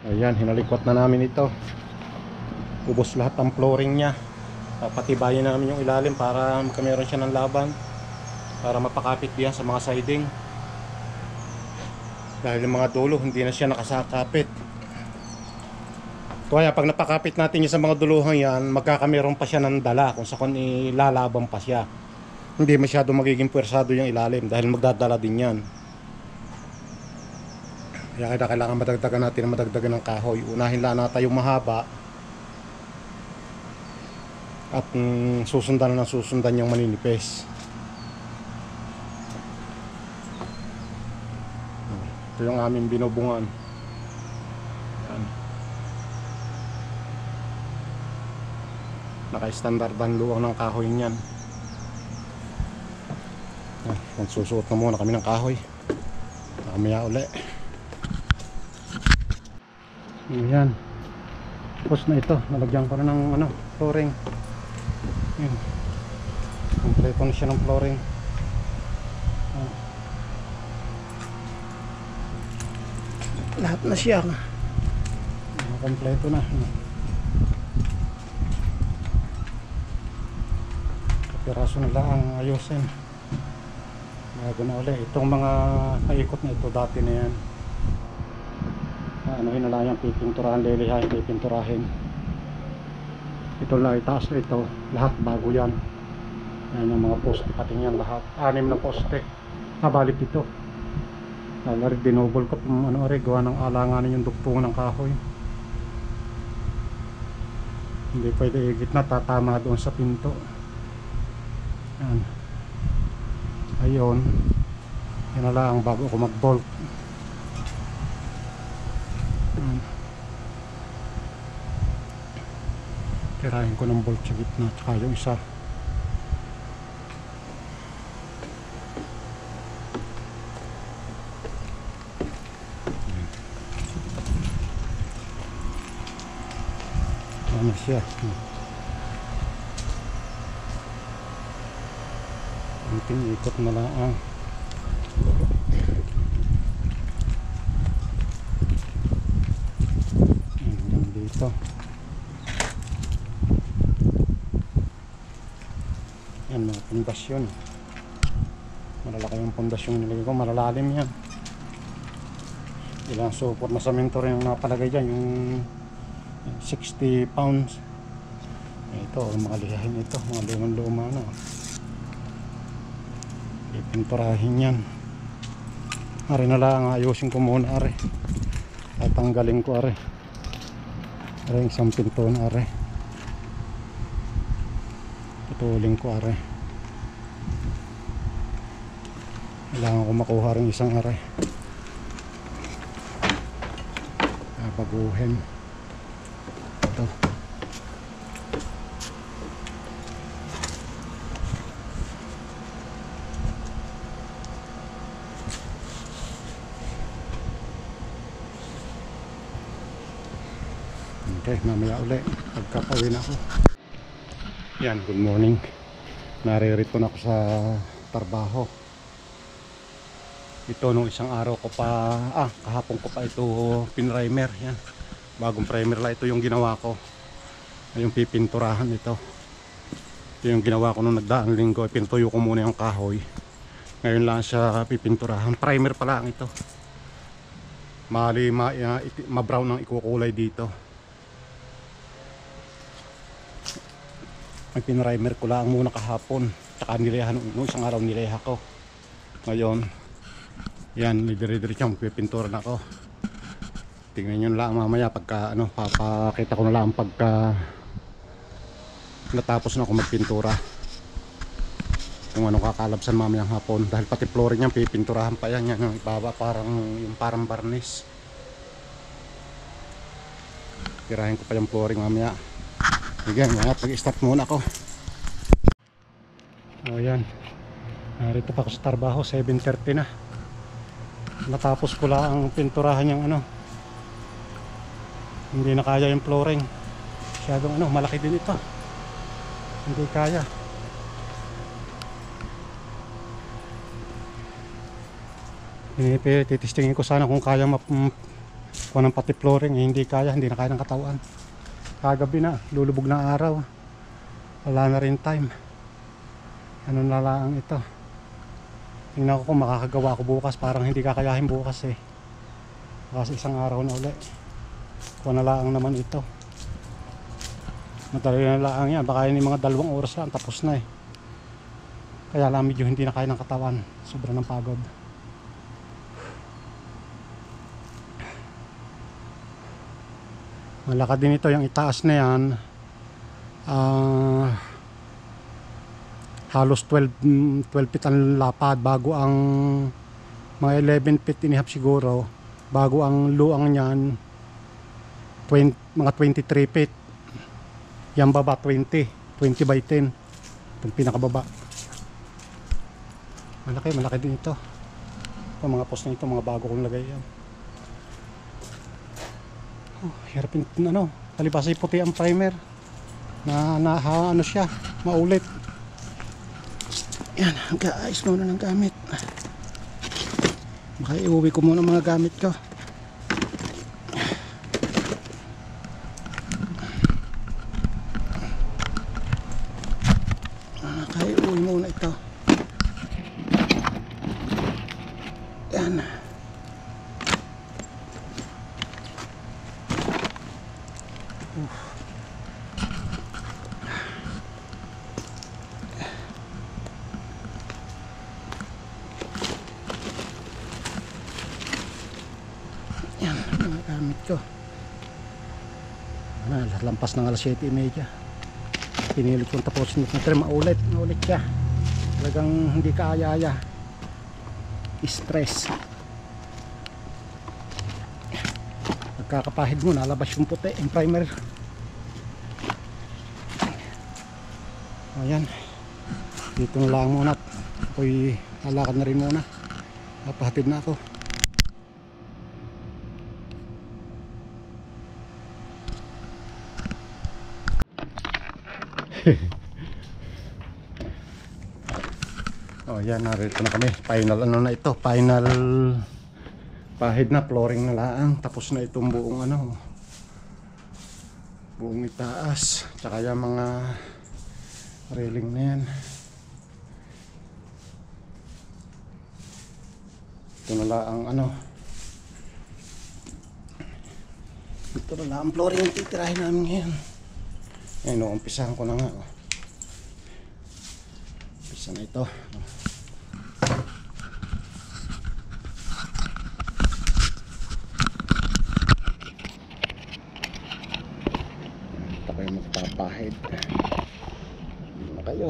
Ayan, hinalikwat na namin ito. Ubos lahat ang flooring niya. Papatibayin namin yung ilalim para magkameron siya ng laban, para mapakapit diyan sa mga siding. Dahil yung mga dulo hindi na siya nakasakapit. Kaya pag napakapit natin yung sa mga duluhan yan, magkakameron pa siya ng dala kung saan ilalaban pa siya. Hindi masyado magiging puwersado yung ilalim dahil magdadala din yan. Kaya kailangan madagdagan ng kahoy. Unahin lang natin yung mahaba at susundan yung maninipis. Ito yung aming binubungan. Yan. Naka-standard ang luwang ng kahoy niyan. Magsusuot na muna kami ng kahoy. Mamaya uli. Ayan. Tapos na ito. Nalagyan ko na ng flooring. Ayan. Kompleto na siya ng flooring. Lahat na siya. Kompleto na. Kapiraso na lang ang ayusin. Bago na ulit. Itong mga naikot na ito dati na yan. Yun na lang yung pipinturahan, lilihain, pipinturahin. Ito lang, itaas na ito. Lahat bago yan. Yan yung mga poste, pati yan lahat. 6 na poste. Nabalit ito. Lalo dinobol ko gawa ng alanganin yung dugtungan ng kahoy. Hindi pwede igit na, tatama doon sa pinto. Yan. Ayun. Yan na lang bago ko mag-bolt. Tirahin ko ng bolt sa gitna, tsaka yung isa. Ano siya? Kunting ikot na lang. Yan dito. Yan mga pundasyon. Malalaki yung pundasyon nilagay ko, malalalim yan. Ilang support na samento rin yung napalagay dyan, yung 60 pounds. Ito, mga lihahin ito, mga lumang-luma na. Ipinturahin yan. Ari na lang, ayusin ko muna ari. Tatanggalin ko ari. Ari isang pinto na ari. Putulin ko are. Kailangan ko makuha rin isang are. Baguhin ito. Okay, mamaya ulit pagkapawin ako. Yan, good morning. Naririto na ako sa trabaho. Ito nung isang araw ko pa, kahapon ko pa ito pinrimer. Yan, bagong primer lang ito yung ginawa ko. Yung pipinturahan ito. Ito yung ginawa ko nung nagdaang linggo. Pintuyo ko muna yung kahoy. Ngayon lang siya pipinturahan. Primer pa lang ito. Ma-brown ang ikukulay dito. May pinrimer ko lang muna kahapon, tsaka nilehan nung isang araw nileha ko. Ngayon yan, dire-diretso magpipintura na ako. Tingnan nyo lang mamaya pagka papakita ko na lang pagka natapos na ako magpintura kung anong kakalabsan mamayang hapon. Dahil pati flooring yan pipinturahan pa yan, yung ibaba parang varnish. Tirahin ko pa yung flooring mamaya. Again, mag-start muna ako. O yan, narito pa ako sa trabaho, 7:30 na. Natapos ko lang ang pinturahan yung hindi na kaya yung flooring. Masyadong malaki din ito. Hindi kaya. Titistingin ko sana kung kaya Kung ng pati flooring, hindi kaya, hindi na kaya ng katawan. Kagabi na, lulubog na araw. Wala na rin time. Ano na lang ito. Tingnan ko kung makakagawa ko bukas. Parang hindi kakayahin bukas eh. Kasi isang araw na uli. Kung na lang naman ito. Madali na lang yan. Baka yun yung mga 2 oras lang. Tapos na eh. Kaya lang medyo hindi na kaya ng katawan. Sobra ng pagod. Malakad din ito. Yung itaas na yan. Halos 12 feet ang lapad. Bago ang mga 11 feet and a half siguro. Bago ang luang niyan. Mga 23 feet. Yan baba 20 by 10. Itong pinakababa. Malaki din ito. Ito mga post na ito, mga bago kong lagay yan. Oh, hirapin ano, talipasa puti ang primer. Ano siya, maulit. Yan, ayos muna ng gamit. Baka iuwi ko muna mga gamit ko. Kaya iuwi muna ito. Yan. Yan, mga gamit ko. Lampas ng alas 7:30. Pinilit kong tapusin ito na maulit siya. Talagang hindi kaaya-aya. Stress. Pagkakapahid mo, nalabas yung puti, yung primer. Ayan. Dito na lang muna. Ako'y lalakad na rin muna. Papahatid na ako. Oh yan, narito na kami. Final ano na ito, final pahid na, flooring na lang. Tapos na itong buong ano, buong itaas. Tsaka yung mga railing na yan. Ito na lang ang ano, ito na lang ang flooring yung titirahin namin ngayon. Ayan, umpisahan ko na nga. Umpisa na ito. Ito kayo magpapahid. Hindi na kayo.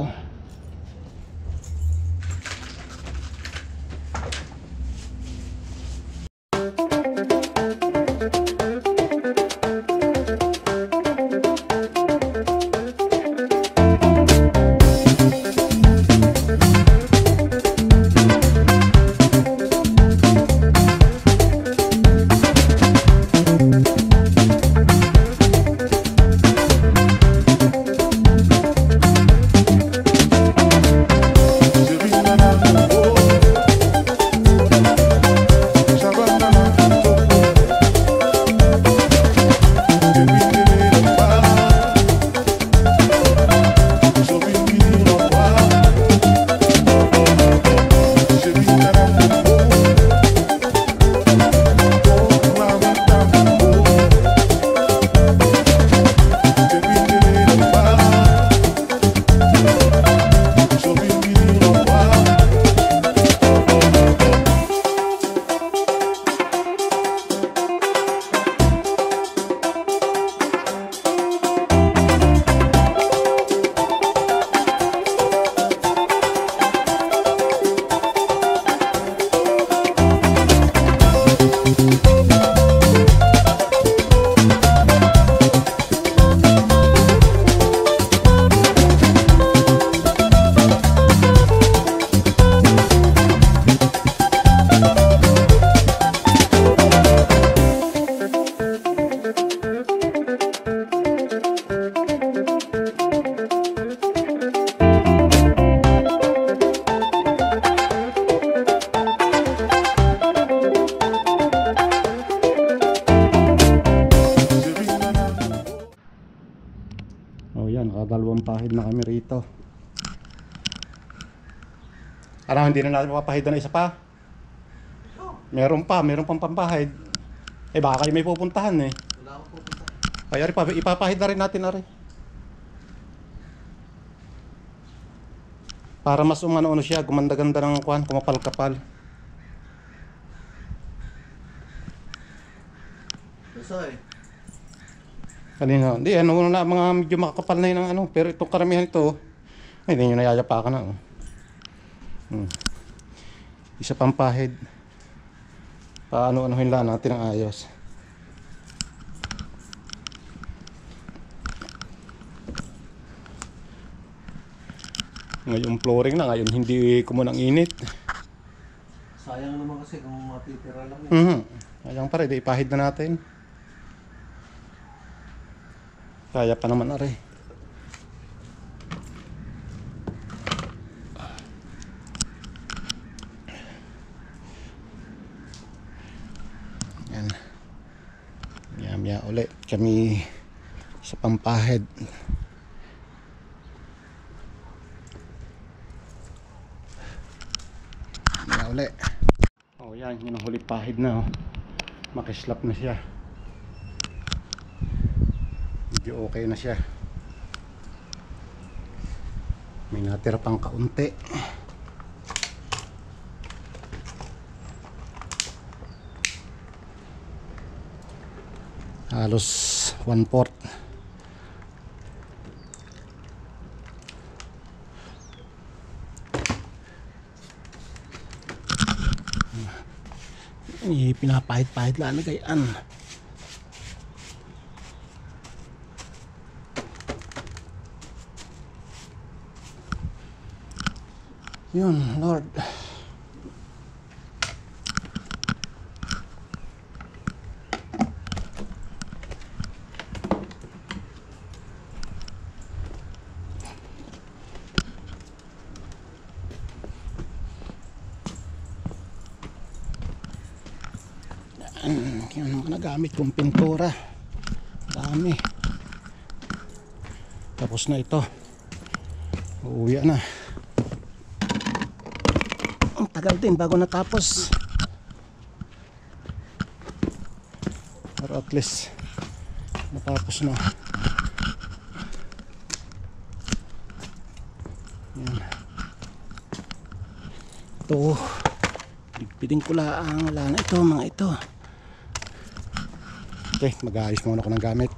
nakadalawang pahid na kami rito. Ano, hindi na natin mapapahid na isa pa? Meron pang pampahid. Eh baka kayo may pupuntahan eh. Wala akong pupunta. Kaya ipapahid na rin natin na rin. Para mas umano siya, gumanda-ganda ng kuhan, kumapal-kapal. Basta eh. Kanina, hindi, ano na, mga medyo makakapal na yun ang ano. Pero itong karamihan ito, ay, hindi nyo nayayapakan na. Isa pang pahid. Paano-anuhin lang natin ang ayos. Ngayon flooring na, ngayon hindi kumunang init. Sayang naman kasi kung matitira lang yun. Sayang pa rin, ipahid na natin. Kaya pa naman na rin. Yan. Maya ulit kami sa pampahid. Maya ulit. Oh yan, yun ang huli pahid na oh. Makislap na siya. Medyo okay na siya. May natira pang kaunti. Halos 1/4. Pinapahid-pahid lang na gayaan. Yun, Lord. Yun ang nagamit kong pintura. Dami. Tapos na ito. Uuwi na. Ang tagal din bago natapos. Pero at least natapos na. Yan. Ito. Bigpitin ko lang. Wala na ito mga ito. Okay, mag-aayos muna ako ng gamit.